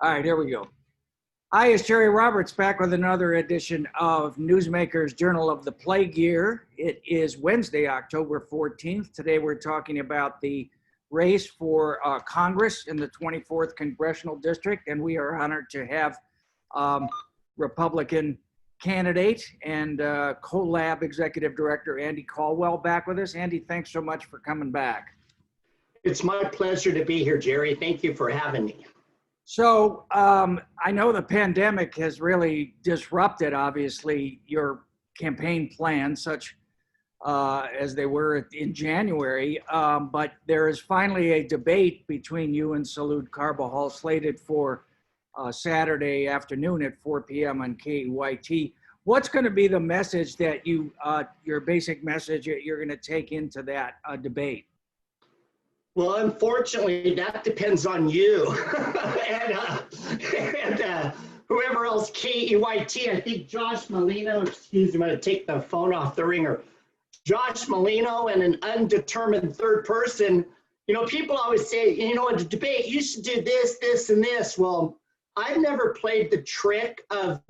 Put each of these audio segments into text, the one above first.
All right, here we go. Hi, it's Jerry Roberts back with another edition of Newsmaker's Journal of the Plague Year. It is Wednesday, October 14th. Today we're talking about the race for Congress in the 24th Congressional District, and we are honored to have Republican candidate and CoLab Executive Director Andy Caldwell back with us. Andy, thanks so much for coming back. It's my pleasure to be here, Jerry. Thank you for having me. So I know the pandemic has really disrupted, obviously, your campaign plans, such as they were in January. But there is finally a debate between you and Salud Carbajal slated for Saturday afternoon at 4 p.m. on KEYT. What's going to be the message that your basic message that you're going to take into that debate? Well, unfortunately, that depends on you and whoever else, KEYT. I think Josh Molino, excuse me, I'm going to take the phone off the ringer. Josh Molino and an undetermined third person. You know, people always say, you know, in a debate, you should do this, this, and this. Well, I've never played the trick of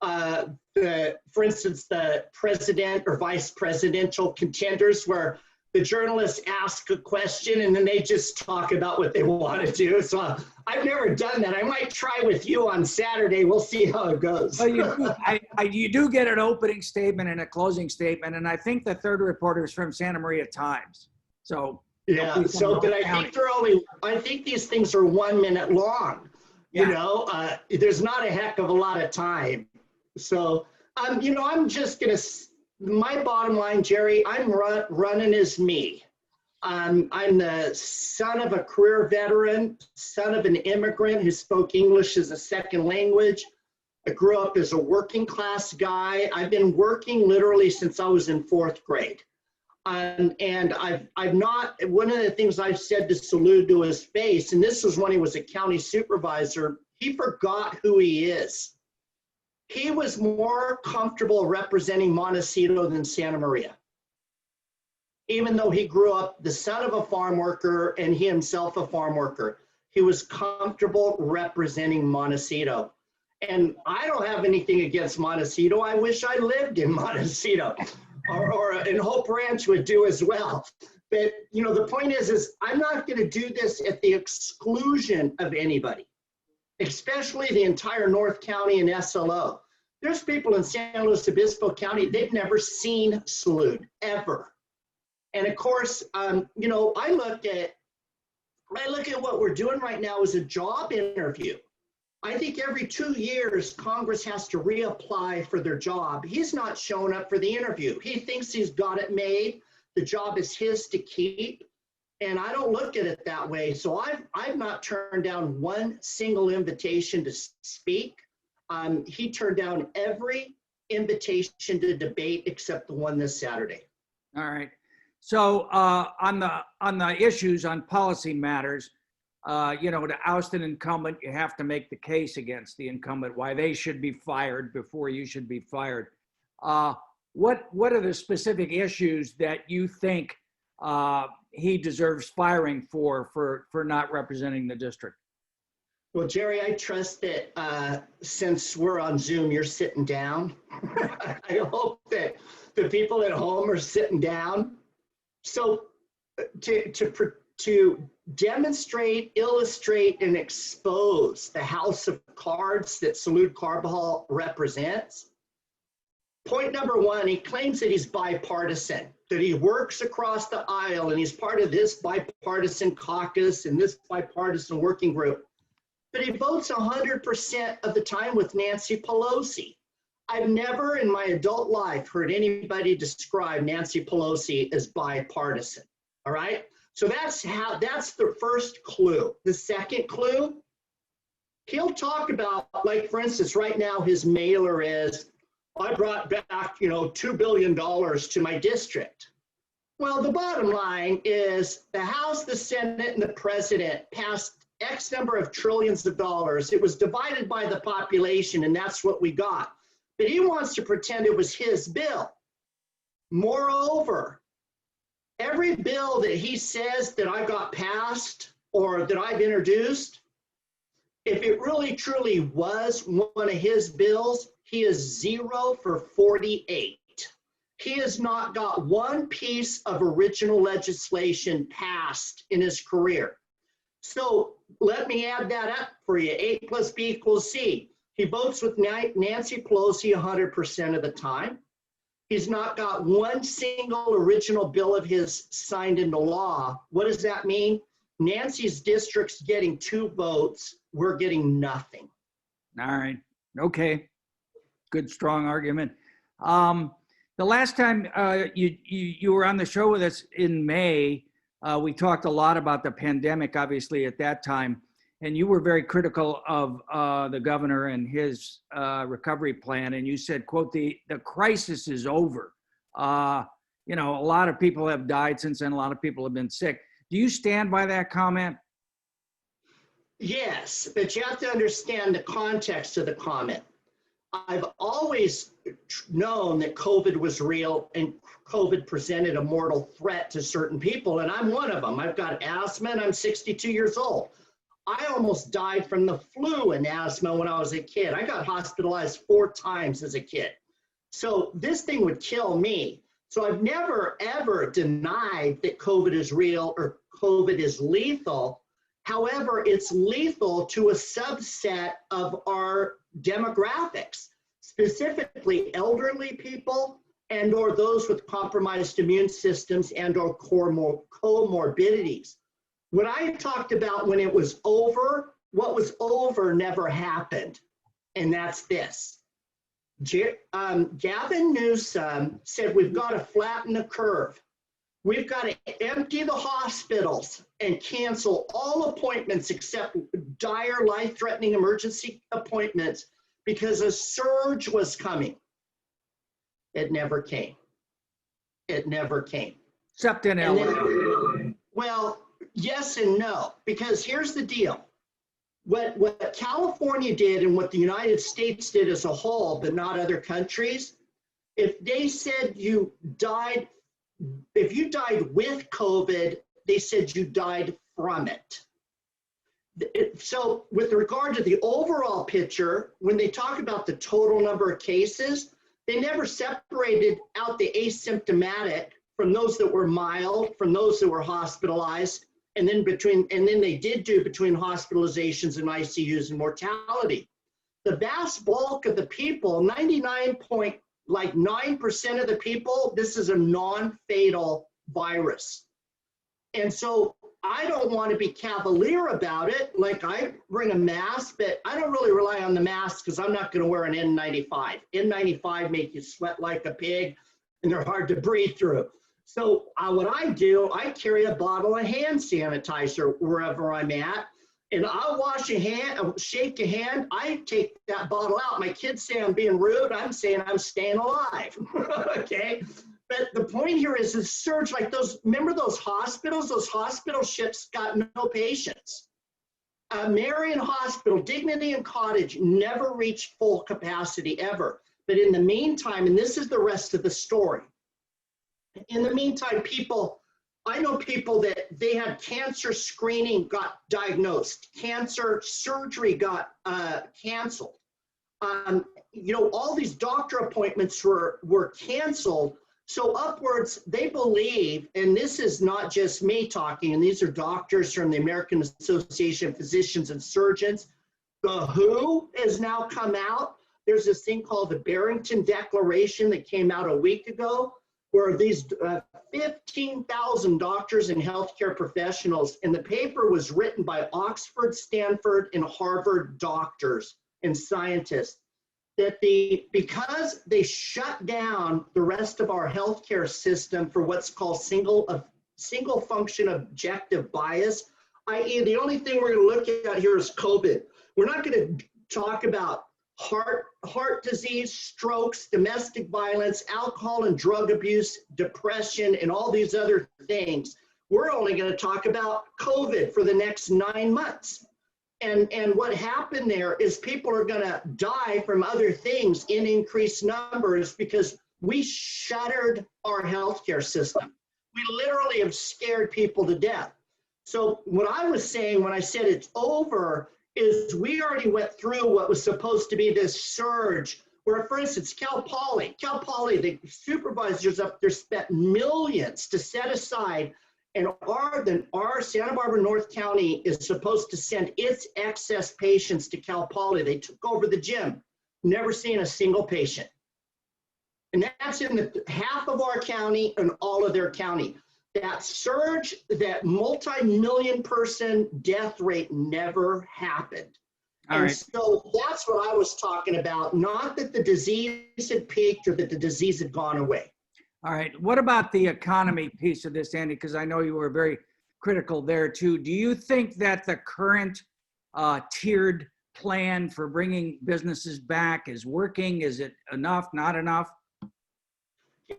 for instance, the president or vice presidential contenders where the journalists ask a question and then they just talk about what they want to do. So I've never done that. I might try with you on Saturday. We'll see how it goes. Well, you do get an opening statement and a closing statement, and I think the third reporter is from Santa Maria Times. So yeah. So, but I think these things are 1 minute long. Yeah. You know, there's not a heck of a lot of time. So, you know, I'm just gonna. My bottom line, Jerry, I'm running as me. I'm the son of a career veteran, son of an immigrant who spoke English as a second language. I grew up as a working class guy. I've been working literally since I was in 4th grade. And I've not, one of the things I've said to Salud to his face, and this was when he was a county supervisor, he forgot who he is. He was more comfortable representing Montecito than Santa Maria. Even though he grew up the son of a farm worker and he himself a farm worker, he was comfortable representing Montecito. And I don't have anything against Montecito. I wish I lived in Montecito or in Hope Ranch would do as well. But you know, the point is I'm not going to do this at the exclusion of anybody, especially the entire North County and SLO. There's people in San Luis Obispo County, they've never seen Salud, ever. And of course, you know, I look at what we're doing right now as a job interview. I think every 2 years, Congress has to reapply for their job. He's not showing up for the interview. He thinks he's got it made. The job is his to keep. And I don't look at it that way. So I've not turned down one single invitation to speak. He turned down every invitation to debate except the one this Saturday. All right. So on the issues on policy matters, you know, to oust an incumbent, you have to make the case against the incumbent why they should be fired before you should be fired. What are the specific issues that you think he deserves firing for not representing the district? Well, Jerry, I trust that since we're on Zoom, you're sitting down. I hope that the people at home are sitting down. So to demonstrate, illustrate, and expose the house of cards that Salud Carbajal represents, point number one, he claims that he's bipartisan, that he works across the aisle and he's part of this bipartisan caucus and this bipartisan working group. But he votes 100% of the time with Nancy Pelosi. I've never in my adult life heard anybody describe Nancy Pelosi as bipartisan, all right? So that's the first clue. The second clue, he'll talk about, like for instance, right now his mailer is, I brought back, you know, $2 billion to my district. Well, the bottom line is the House, the Senate, and the President passed X number of trillions of dollars. It was divided by the population, and that's what we got. But he wants to pretend it was his bill. Moreover, every bill that he says that I got passed or that I've introduced, if it really truly was one of his bills, he is 0 for 48. He has not got one piece of original legislation passed in his career. So let me add that up for you. A plus B equals C. He votes with Nancy Pelosi 100% of the time. He's not got one single original bill of his signed into law. What does that mean? Nancy's district's getting 2 votes. We're getting nothing. All right. Okay. Good, strong argument. The last time you were on the show with us in May, we talked a lot about the pandemic, obviously, at that time. And you were very critical of the governor and his recovery plan. And you said, quote, the crisis is over. You know, a lot of people have died since then. A lot of people have been sick. Do you stand by that comment? Yes, but you have to understand the context of the comment. I've always known that COVID was real and COVID presented a mortal threat to certain people, and I'm one of them. I've got asthma and I'm 62 years old. I almost died from the flu and asthma when I was a kid. I got hospitalized 4 times as a kid. So this thing would kill me. So I've never, ever denied that COVID is real or COVID is lethal. However, it's lethal to a subset of our demographics, specifically elderly people and or those with compromised immune systems and or comorbidities. What I talked about when it was over, what was over never happened, and that's this. Gavin Newsom said we've got to flatten the curve. We've got to empty the hospitals and cancel all appointments except dire, life-threatening emergency appointments because a surge was coming. It never came. It never came. Except in LA. Well, yes and no, because here's the deal. What California did and what the United States did as a whole, but not other countries, if they said you died, if you died with COVID, they said you died from it. So with regard to the overall picture, when they talk about the total number of cases, they never separated out the asymptomatic from those that were mild, from those that were hospitalized, and then they did do between hospitalizations and ICUs and mortality. The vast bulk of the people, 99.9% of the people, this is a non-fatal virus. And so I don't want to be cavalier about it. Like, I bring a mask, but I don't really rely on the mask because I'm not going to wear an N95. N95 make you sweat like a pig and they're hard to breathe through. So what I do, I carry a bottle of hand sanitizer wherever I'm at, and I'll wash a hand, shake a hand, I take that bottle out. My kids say I'm being rude, I'm saying I'm staying alive, okay? But the point here is the surge, like those, remember those hospital ships got no patients. Marion Hospital, Dignity and Cottage never reached full capacity ever. But in the meantime, and this is the rest of the story, in the meantime, I know people that they had cancer screening got diagnosed, cancer surgery got canceled. You know, all these doctor appointments were canceled. So upwards, they believe, and this is not just me talking, and these are doctors from the American Association of Physicians and Surgeons. The WHO has now come out. There's this thing called the Barrington Declaration that came out a week ago, where these 15,000 doctors and healthcare professionals, and the paper was written by Oxford, Stanford, and Harvard doctors and scientists, that because they shut down the rest of our healthcare system for what's called single function objective bias, i.e. the only thing we're going to look at here is COVID. We're not going to talk about heart disease, strokes, domestic violence, alcohol and drug abuse, depression, and all these other things. We're only going to talk about COVID for the next 9 months. And what happened there is people are going to die from other things in increased numbers because we shuttered our healthcare system. We literally have scared people to death. So what I was saying when I said it's over is we already went through what was supposed to be this surge where, for instance, Cal Poly, the supervisors up there spent millions to set aside, and our Santa Barbara North County is supposed to send its excess patients to Cal Poly. They took over the gym, never seen a single patient. And that's in half of our county and all of their county. That surge, that multi-million person death rate never happened. And so that's what I was talking about, not that the disease had peaked or that the disease had gone away. All right. What about the economy piece of this, Andy? Because I know you were very critical there too. Do you think that the current tiered plan for bringing businesses back is working? Is it enough, not enough?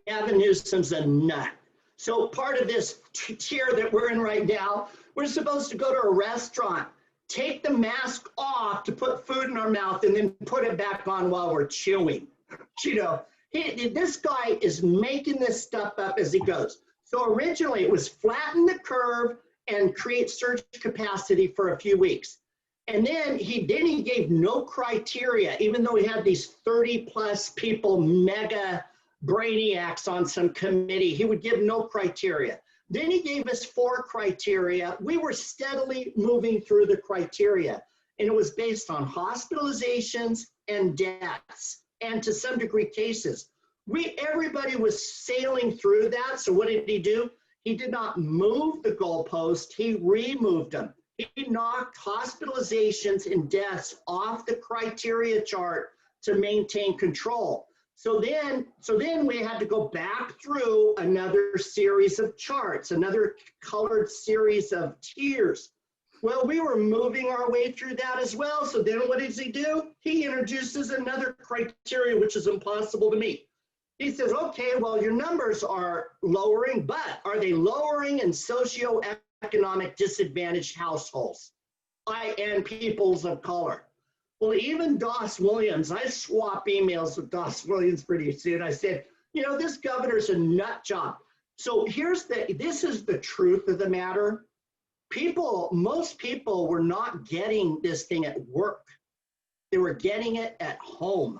Gavin Newsom's a nut. So part of this tier that we're in right now, we're supposed to go to a restaurant, take the mask off to put food in our mouth, and then put it back on while we're chewing. You know, this guy is making this stuff up as he goes. So originally it was flatten the curve and create surge capacity for a few weeks. And then he gave no criteria, even though he had these 30 plus people, mega brainiacs on some committee, he would give no criteria. Then he gave us 4 criteria. We were steadily moving through the criteria, and it was based on hospitalizations and deaths, and to some degree cases. Everybody was sailing through that. So what did he do? He did not move the goalpost, he removed them. He knocked hospitalizations and deaths off the criteria chart to maintain control. So then we had to go back through another series of charts, another colored series of tiers. Well, we were moving our way through that as well. So then what does he do? He introduces another criteria, which is impossible to meet. He says, okay, well, your numbers are lowering, but are they lowering in socioeconomic disadvantaged households and peoples of color? Well, even Doss Williams, I swap emails with Doss Williams pretty soon. I said, you know, this governor's a nut job. So this is the truth of the matter. Most people were not getting this thing at work. They were getting it at home.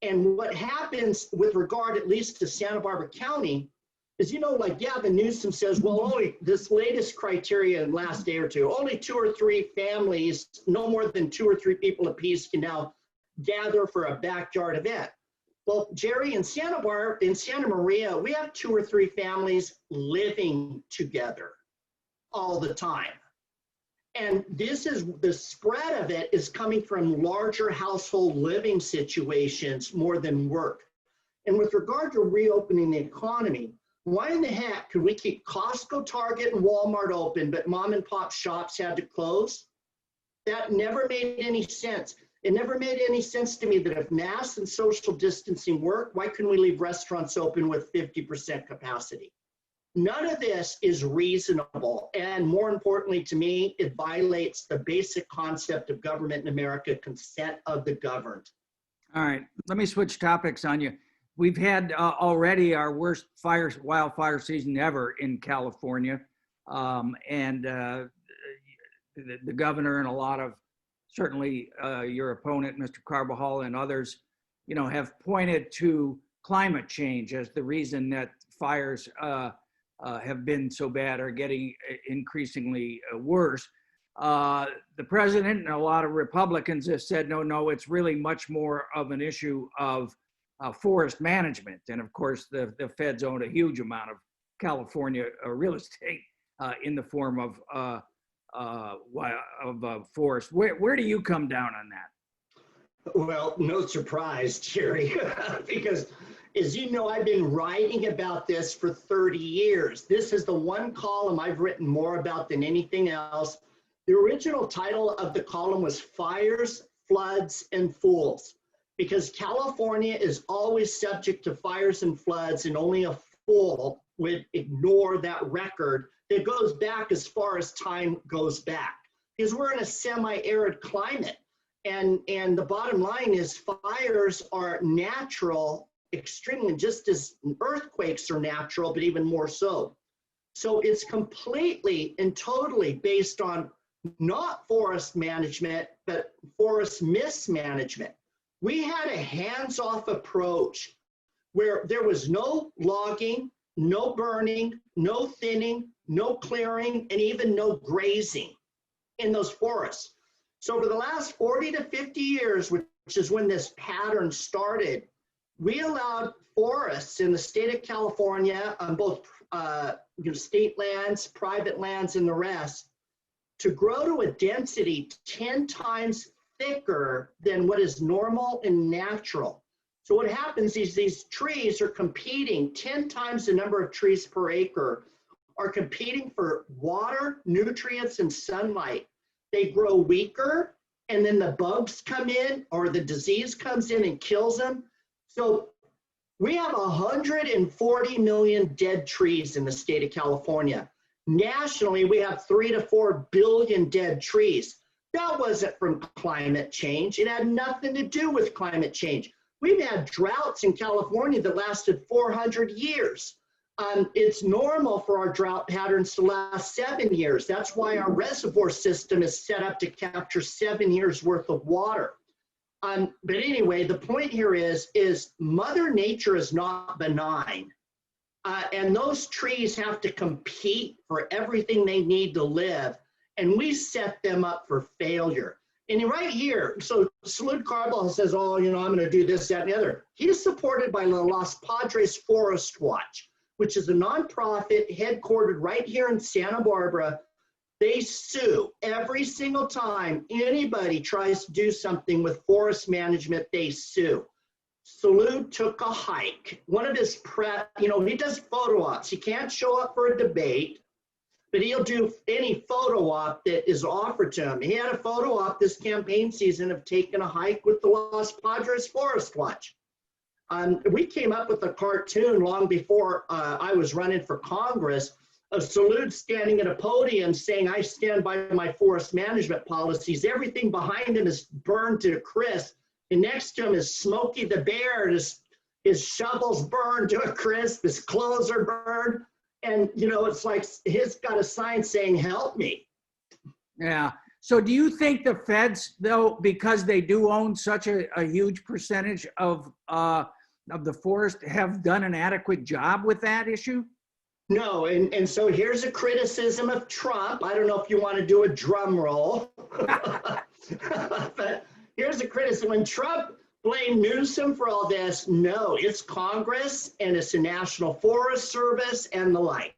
And what happens with regard, at least to Santa Barbara County, is, you know, like Gavin Newsom says, well, only this latest criteria in the last day or two, only 2 or 3 families, no more than 2 or 3 people apiece can now gather for a backyard event. Well, Jerry, in Santa Maria, we have 2 or 3 families living together all the time. And the spread of it is coming from larger household living situations more than work. And with regard to reopening the economy, why in the heck could we keep Costco, Target, and Walmart open, but mom and pop shops had to close? That never made any sense. It never made any sense to me that if masks and social distancing work, why couldn't we leave restaurants open with 50% capacity? None of this is reasonable. And more importantly to me, it violates the basic concept of government in America, consent of the governed. All right, let me switch topics on you. We've had already our worst wildfire season ever in California. The governor and a lot of, certainly your opponent, Mr. Carbajal, and others, you know, have pointed to climate change as the reason that fires have been so bad or getting increasingly worse. The president and a lot of Republicans have said, no, it's really much more of an issue of forest management. And of course, the feds own a huge amount of California real estate in the form of forest. Where do you come down on that? Well, no surprise, Jerry, because as you know, I've been writing about this for 30 years. This is the one column I've written more about than anything else. The original title of the column was Fires, Floods, and Fools, because California is always subject to fires and floods, and only a fool would ignore that record that goes back as far as time goes back, because we're in a semi-arid climate. And the bottom line is fires are natural, extremely, just as earthquakes are natural, but even more so. So it's completely and totally based on not forest management, but forest mismanagement. We had a hands-off approach where there was no logging, no burning, no thinning, no clearing, and even no grazing in those forests. So over the last 40 to 50 years, which is when this pattern started, we allowed forests in the state of California on both state lands, private lands, and the rest to grow to a density 10 times thicker than what is normal and natural. So what happens is these trees are competing, 10 times the number of trees per acre are competing for water, nutrients, and sunlight. They grow weaker, and then the bugs come in or the disease comes in and kills them. So we have 140 million dead trees in the state of California. Nationally, we have 3 to 4 billion dead trees. That wasn't from climate change. It had nothing to do with climate change. We've had droughts in California that lasted 400 years. It's normal for our drought patterns to last 7 years. That's why our reservoir system is set up to capture 7 years worth of water. But anyway, the point here is Mother Nature is not benign. And those trees have to compete for everything they need to live. And we set them up for failure. And right here, so Salud Carbajal says, oh, I'm going to do this, that, and the other. He's supported by the Los Padres Forest Watch, which is a nonprofit headquartered right here in Santa Barbara. They sue every single time anybody tries to do something with forest management, they sue. Salud took a hike. One of his he does photo ops. He can't show up for a debate, but he'll do any photo op that is offered to him. He had a photo op this campaign season of taking a hike with the Los Padres Forest Watch. We came up with a cartoon long before I was running for Congress of Salud standing at a podium saying, I stand by my forest management policies. Everything behind him is burned to a crisp. And next to him is Smokey the Bear. His shovel's burned to a crisp. His clothes are burned. And, it's like he's got a sign saying, help me. Yeah. So do you think the feds, though, because they do own such a huge percentage of the forest, have done an adequate job with that issue? No. And so here's a criticism of Trump. I don't know if you want to do a drum roll. But here's a criticism. When Trump blamed Newsom for all this, no, it's Congress and it's the National Forest Service and the like.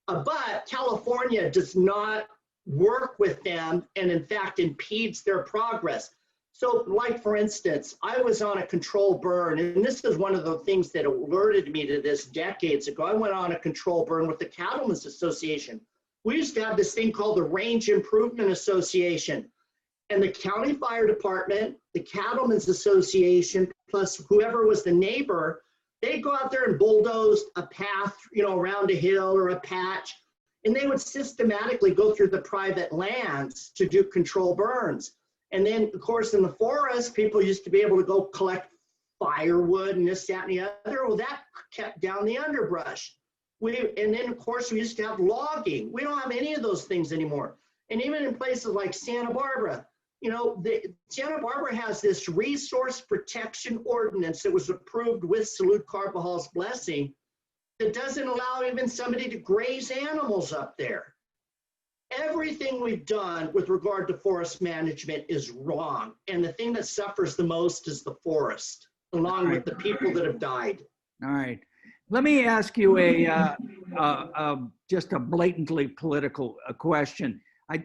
But California does not work with them and in fact impedes their progress. So like for instance, I was on a control burn, and this is one of the things that alerted me to this decades ago. I went on a control burn with the Cattlemen's Association. We used to have this thing called the Range Improvement Association. And the county fire department, the Cattlemen's Association, plus whoever was the neighbor, they'd go out there and bulldoze a path, around a hill or a patch, and they would systematically go through the private lands to do control burns. And then, of course, in the forest, people used to be able to go collect firewood and this, that, and the other. Well, that kept down the underbrush. And then, of course, we used to have logging. We don't have any of those things anymore. And even in places like Santa Barbara, Santa Barbara has this resource protection ordinance that was approved with Salud Carbajal's blessing that doesn't allow even somebody to graze animals up there. Everything we've done with regard to forest management is wrong. And the thing that suffers the most is the forest, along with the people that have died. All right. Let me ask you just a blatantly political question.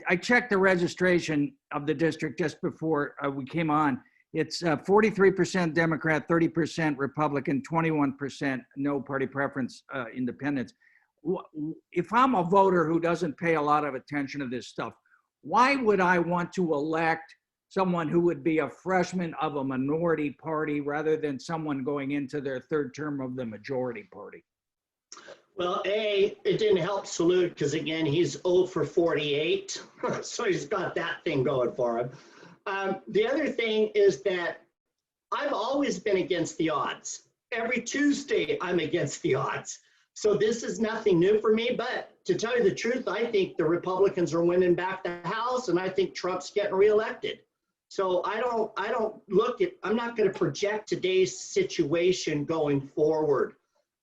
I checked the registration of the district just before we came on. It's 43% Democrat, 30% Republican, 21% no party preference independents. If I'm a voter who doesn't pay a lot of attention to this stuff, why would I want to elect someone who would be a freshman of a minority party rather than someone going into their third term of the majority party? Well, it didn't help Salud because, again, he's 0 for 48, so he's got that thing going for him. The other thing is that I've always been against the odds. Every Tuesday, I'm against the odds. So this is nothing new for me, but to tell you the truth, I think the Republicans are winning back the House, and I think Trump's getting reelected. So I'm not going to project today's situation going forward.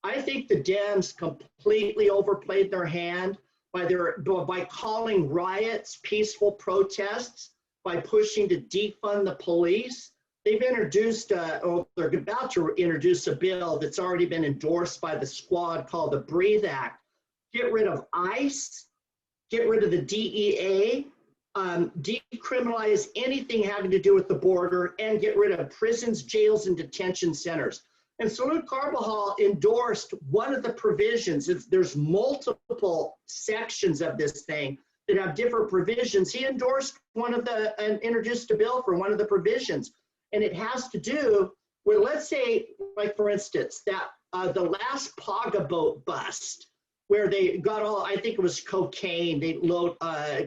I think the Dems completely overplayed their hand by calling riots peaceful protests, by pushing to defund the police. They've introduced, or they're about to introduce a bill that's already been endorsed by the squad called the Breathe Act. Get rid of ICE, get rid of the DEA, decriminalize anything having to do with the border, and get rid of prisons, jails, and detention centers. And Salud Carbajal endorsed one of the provisions. There's multiple sections of this thing that have different provisions. He endorsed and introduced a bill for one of the provisions. And it has to do with, let's say, like for instance, that the last Paga boat bust, where they got I think it was cocaine. They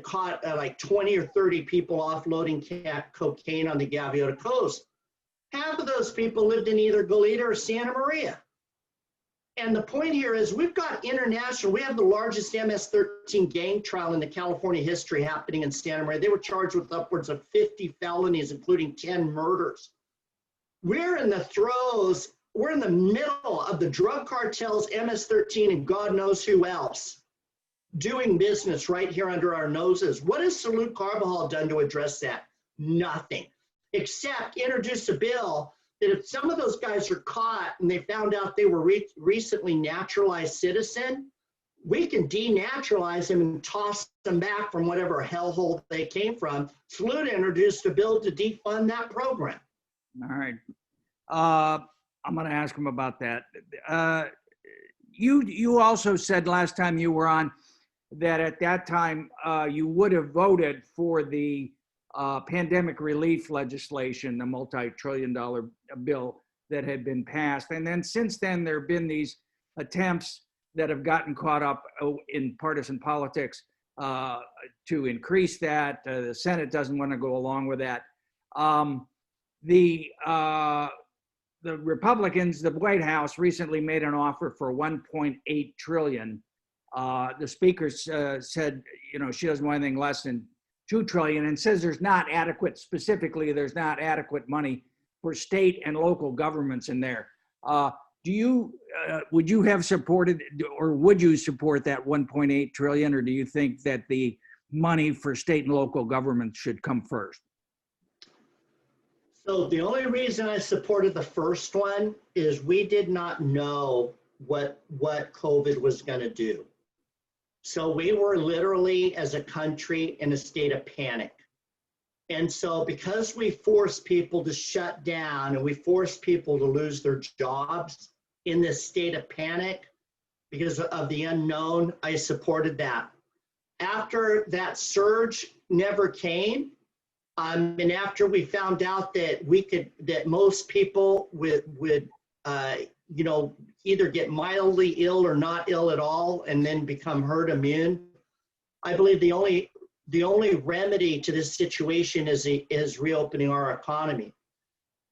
caught like 20 or 30 people offloading cocaine on the Gaviota Coast. Half of those people lived in either Goleta or Santa Maria. And the point here is we have the largest MS-13 gang trial in the California history happening in Santa Maria. They were charged with upwards of 50 felonies, including 10 murders. We're in the middle of the drug cartels, MS-13, and God knows who else doing business right here under our noses. What has Salud Carbajal done to address that? Nothing, except introduce a bill that if some of those guys are caught and they found out they were recently naturalized citizen, we can denaturalize them and toss them back from whatever hellhole they came from. Salud introduced a bill to defund that program. All right. I'm going to ask him about that. You also said last time you were on that at that time you would have voted for the pandemic relief legislation, the multi-trillion-dollar bill that had been passed. And then since then, there have been these attempts that have gotten caught up in partisan politics to increase that. The Senate doesn't want to go along with that. The Republicans, the White House recently made an offer for $1.8 trillion. The speaker said, she doesn't want anything less than $2 trillion, and says there's not adequate money for state and local governments in there. Would you have supported, or would you support that 1.8 trillion, or do you think that the money for state and local governments should come first? So the only reason I supported the first one is we did not know what COVID was going to do. So we were literally, as a country, in a state of panic. And so because we forced people to shut down and we forced people to lose their jobs in this state of panic because of the unknown, I supported that. After that surge never came, and after we found out that that most people would either get mildly ill or not ill at all and then become herd immune, I believe the only remedy to this situation is reopening our economy.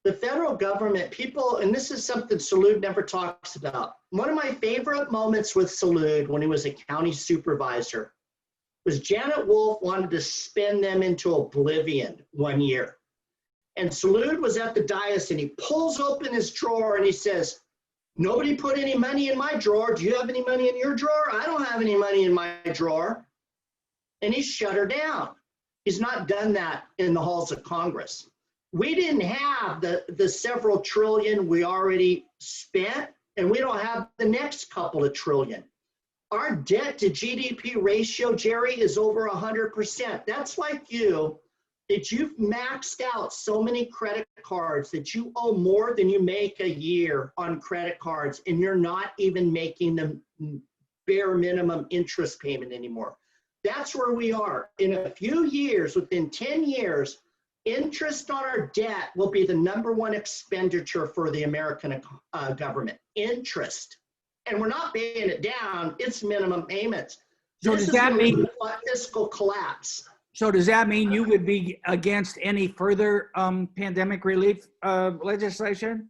The federal government, and this is something Salud never talks about. One of my favorite moments with Salud when he was a county supervisor was Janet Wolf wanted to spin them into oblivion one year. And Salud was at the dais and he pulls open his drawer and he says, "Nobody put any money in my drawer. Do you have any money in your drawer? I don't have any money in my drawer." And he shut her down. He's not done that in the halls of Congress. We didn't have the several trillion we already spent, and we don't have the next couple of trillion. Our debt to GDP ratio, Jerry, is over 100%. That's like you, that you've maxed out so many credit cards that you owe more than you make a year on credit cards, and you're not even making the bare minimum interest payment anymore. That's where we are. In a few years, within 10 years, interest on our debt will be the #1 expenditure for the American government. Interest. And we're not paying it down, it's minimum payments. So does that mean fiscal collapse? So does that mean you would be against any further pandemic relief legislation?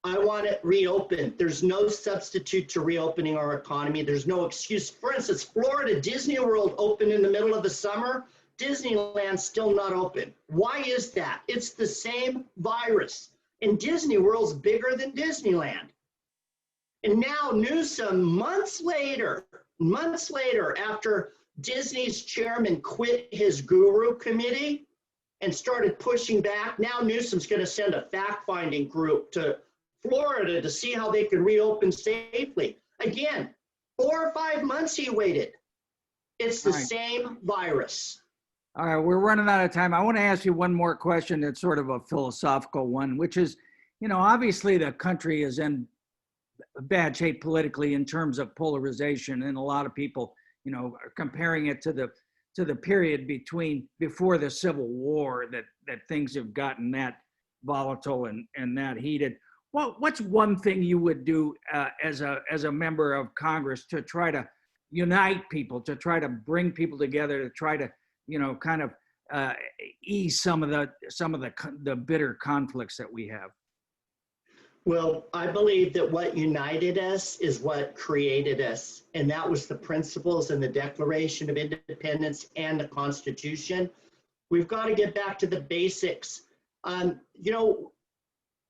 I want it reopened. There's no substitute to reopening our economy. There's no excuse. For instance, Florida, Disney World opened in the middle of the summer. Disneyland's still not open. Why is that? It's the same virus. And Disney World's bigger than Disneyland. And now Newsom, months later, after Disney's chairman quit his guru committee and started pushing back, now Newsom's going to send a fact-finding group to Florida to see how they can reopen safely. Again, 4 or 5 months he waited. It's the same virus. All right, we're running out of time. I want to ask you one more question that's sort of a philosophical one, which is, you know, obviously the country is in bad shape politically in terms of polarization, and a lot of people, you know, are comparing it to the period before the Civil War, that things have gotten that volatile and that heated. Well, what's one thing you would do as a member of Congress to try to unite people, to try to bring people together, to try to, you know, kind of ease some of the bitter conflicts that we have? Well, I believe that what united us is what created us. And that was the principles in the Declaration of Independence and the Constitution. We've got to get back to the basics. You know,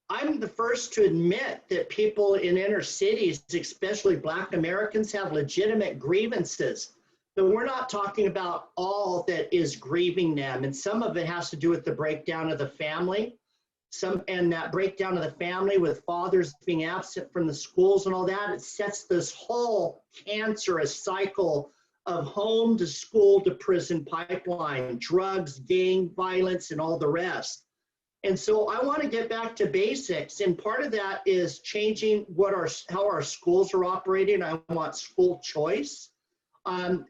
I'm the first to admit that people in inner cities, especially Black Americans, have legitimate grievances. But we're not talking about all that is grieving them. And some of it has to do with the breakdown of the family. And that breakdown of the family with fathers being absent from the schools and all that, it sets this whole cancerous cycle of home to school to prison pipeline, drugs, gang violence, and all the rest. And so I want to get back to basics. And part of that is changing how our schools are operating. I want school choice.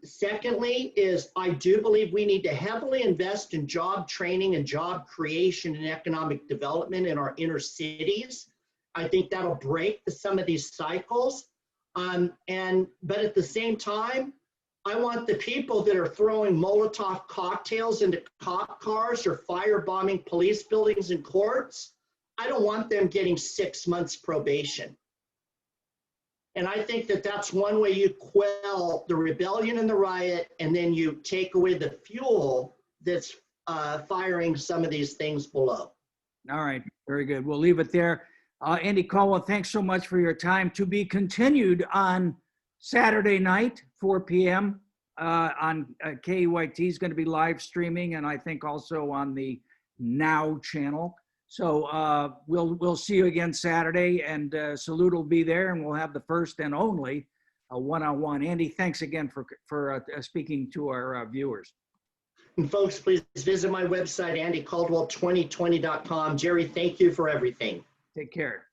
Secondly is I do believe we need to heavily invest in job training and job creation and economic development in our inner cities. I think that'll break some of these cycles. But at the same time, I want the people that are throwing Molotov cocktails into cop cars or firebombing police buildings and courts, I don't want them getting 6 months probation. And I think that that's one way you quell the rebellion and the riot, and then you take away the fuel that's firing some of these things below. All right, very good. We'll leave it there. Andy Caldwell, thanks so much for your time. To be continued on Saturday night, 4 p.m. On KEYT is going to be live streaming, and I think also on the Now channel. So we'll see you again Saturday, and Salud will be there, and we'll have the first and only one-on-one. Andy, thanks again for speaking to our viewers. And folks, please visit my website, andycaldwell2020.com. Jerry, thank you for everything. Take care.